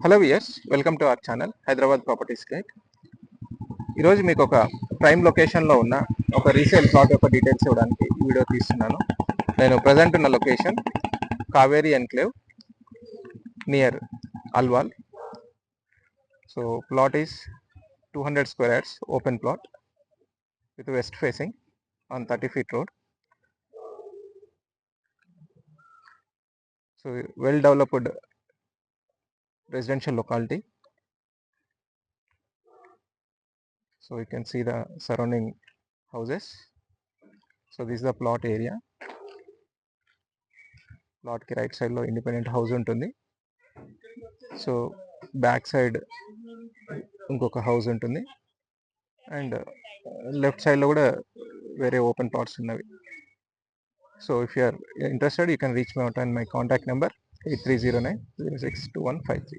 Hello viewers, welcome to our channel Hyderabad properties guide. ఈరోజు మీకు ఒక ప్రైమ్ లొకేషన్లో ఉన్న ఒక రీసేల్ ప్లాట్ యొక్క డీటెయిల్స్ ఇవ్వడానికి ఈ వీడియో తీస్తున్నాను. నేను ప్రజెంట్ ఉన్న location Kaveri enclave near Alwal. So plot is 200 square yards open plot with west facing on 30 feet road. So well developed residential locality. So you can see the surrounding houses. So this is the plot area. Plot ki right side lo independent house untundi. So back side inkoka house untundi, and left side lo kuda very open plots unnavi. So if you are interested, you can reach me out on my contact number 8309062153.